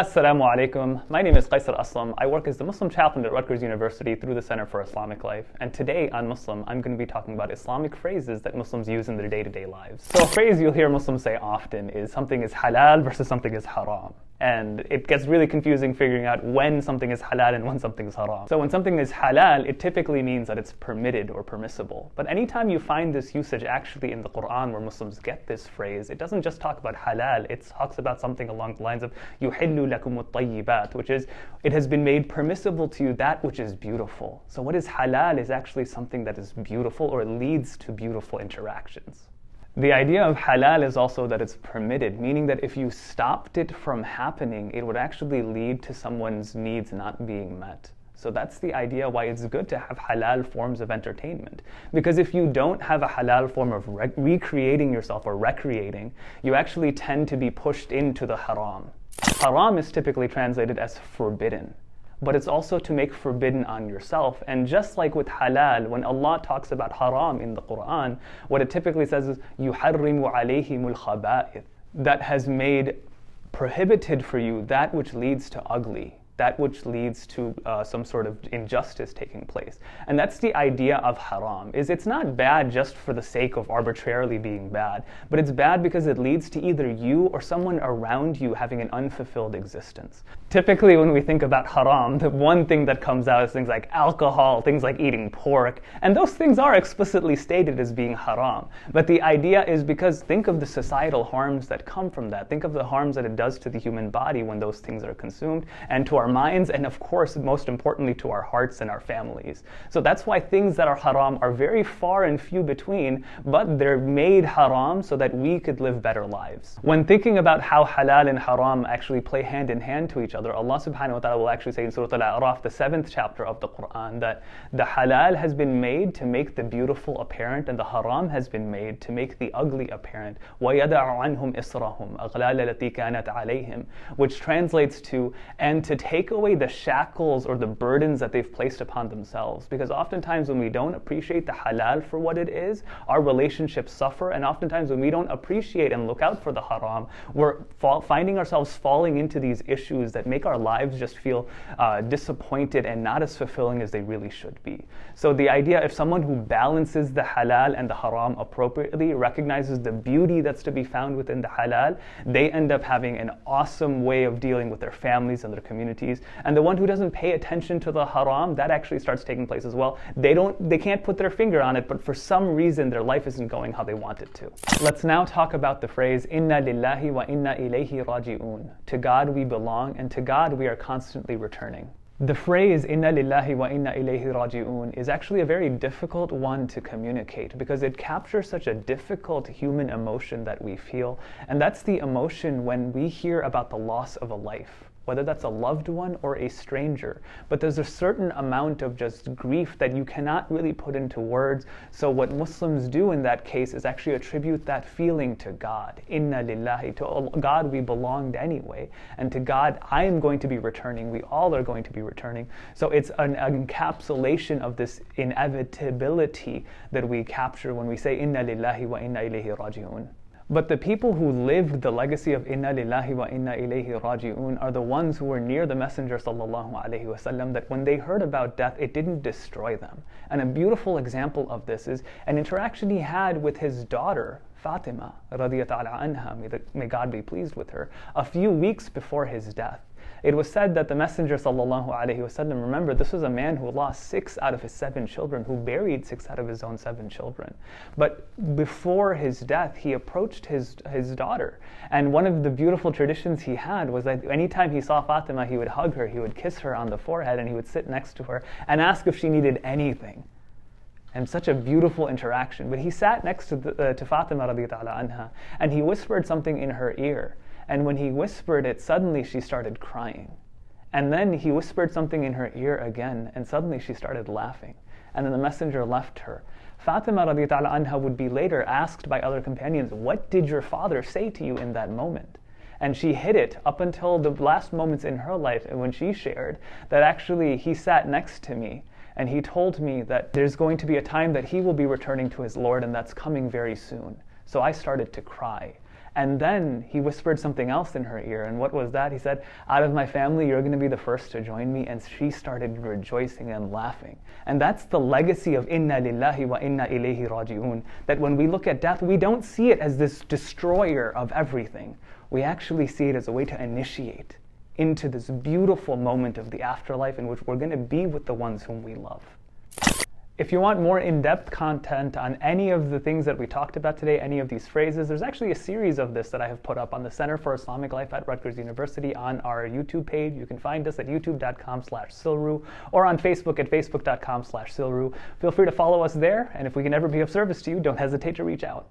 Assalamu alaikum. My name is Kaiser Aslam. I work as the Muslim chaplain at Rutgers University through the Center for Islamic Life. And today on Muslim, I'm going to be talking about Islamic phrases that Muslims use in their day-to-day lives. So a phrase you'll hear Muslims say often is something is halal versus something is haram. And it gets really confusing figuring out when something is halal and when something is haram. So when something is halal, it typically means that it's permitted or permissible. But anytime you find this usage actually in the Quran where Muslims get this phrase, it doesn't just talk about halal, it talks about something along the lines of yuhillu lakum at-tayyibat, which is, it has been made permissible to you that which is beautiful. So what is halal is actually something that is beautiful or leads to beautiful interactions. The idea of halal is also that it's permitted, meaning that if you stopped it from happening, it would actually lead to someone's needs not being met. So that's the idea why it's good to have halal forms of entertainment. Because if you don't have a halal form of recreating yourself or recreating, you actually tend to be pushed into the haram. Haram is typically translated as forbidden. But it's also to make forbidden on yourself. And just like with halal, when Allah talks about haram in the Quran, what it typically says is, يُحَرِّمُ عَلَيْهِمُ الْخَبَائِثِ, that has made prohibited for you that which leads to ugly, that which leads to some sort of injustice taking place. And that's the idea of haram, is it's not bad just for the sake of arbitrarily being bad, but it's bad because it leads to either you or someone around you having an unfulfilled existence. Typically when we think about haram, the one thing that comes out is things like alcohol, things like eating pork, and those things are explicitly stated as being haram. But the idea is because think of the societal harms that come from that. Think of the harms that it does to the human body when those things are consumed, and to our minds, and of course, most importantly, to our hearts and our families. So that's why things that are haram are very far and few between, but they're made haram so that we could live better lives. When thinking about how halal and haram actually play hand in hand to each other, Allah subhanahu wa ta'ala will actually say in Surah Al-A'raf, the 7th chapter of the Quran, that the halal has been made to make the beautiful apparent, and the haram has been made to make the ugly apparent. وَيَدَعُ عَنْهُمْ إِصْرَهُمْ أَغْلَالَ الَّتِي كَانَتْ عَلَيْهِمْ, which translates to, and to take away the shackles or the burdens that they've placed upon themselves. Because oftentimes when we don't appreciate the halal for what it is, our relationships suffer, and oftentimes when we don't appreciate and look out for the haram, we're finding ourselves falling into these issues that make our lives just feel disappointed and not as fulfilling as they really should be. So the idea, if someone who balances the halal and the haram appropriately, recognizes the beauty that's to be found within the halal, they end up having an awesome way of dealing with their families and their communities. And the one who doesn't pay attention to the haram, that actually starts taking place as well. They can't put their finger on it, but for some reason their life isn't going how they want it to. Let's now talk about the phrase Inna Lillahi wa inna Ilayhi Rajiun. To God we belong, and to God we are constantly returning. The phrase Inna Lillahi wa inna Ilayhi Rajiun is actually a very difficult one to communicate because it captures such a difficult human emotion that we feel, and that's the emotion when we hear about the loss of a life, whether that's a loved one or a stranger. But there's a certain amount of just grief that you cannot really put into words. So what Muslims do in that case is actually attribute that feeling to God. Inna lillahi, to God we belonged anyway. And to God, I am going to be returning. We all are going to be returning. So it's an encapsulation of this inevitability that we capture when we say Inna lillahi wa inna ilayhi rajiun. But the people who lived the legacy of Inna Lillahi wa inna Ilayhi Rajiun are the ones who were near the Messenger sallallahu alaihi wasallam, that when they heard about death, it didn't destroy them. And a beautiful example of this is an interaction he had with his daughter, Fatima, radiyallahu anha, may God be pleased with her, a few weeks before his death. It was said that the Messenger sallallahu alaihi wasallam, remember, this was a man who lost 6 out of his 7 children, who buried 6 out of his own 7 children. But before his death, he approached his daughter. And one of the beautiful traditions he had was that anytime he saw Fatima, he would hug her, he would kiss her on the forehead, and he would sit next to her and ask if she needed anything. And such a beautiful interaction. But he sat next to Fatima radiyallahu anha, and he whispered something in her ear. And when he whispered it, suddenly she started crying. And then he whispered something in her ear again, and suddenly she started laughing. And then the Messenger left her. Fatima radiyallahu anha would be later asked by other companions, what did your father say to you in that moment? And she hid it up until the last moments in her life, and when she shared that actually he sat next to me and he told me that there's going to be a time that he will be returning to his Lord, and that's coming very soon. So I started to cry. And then he whispered something else in her ear. And what was that? He said, out of my family, you're going to be the first to join me. And she started rejoicing and laughing. And that's the legacy of Inna Lillahi wa Inna Ilayhi Rajiun. That when we look at death, we don't see it as this destroyer of everything. We actually see it as a way to initiate into this beautiful moment of the afterlife in which we're going to be with the ones whom we love. If you want more in-depth content on any of the things that we talked about today, any of these phrases, there's actually a series of this that I have put up on the Center for Islamic Life at Rutgers University on our YouTube page. You can find us at youtube.com/silru or on Facebook at facebook.com/silru. Feel free to follow us there, and if we can ever be of service to you, don't hesitate to reach out.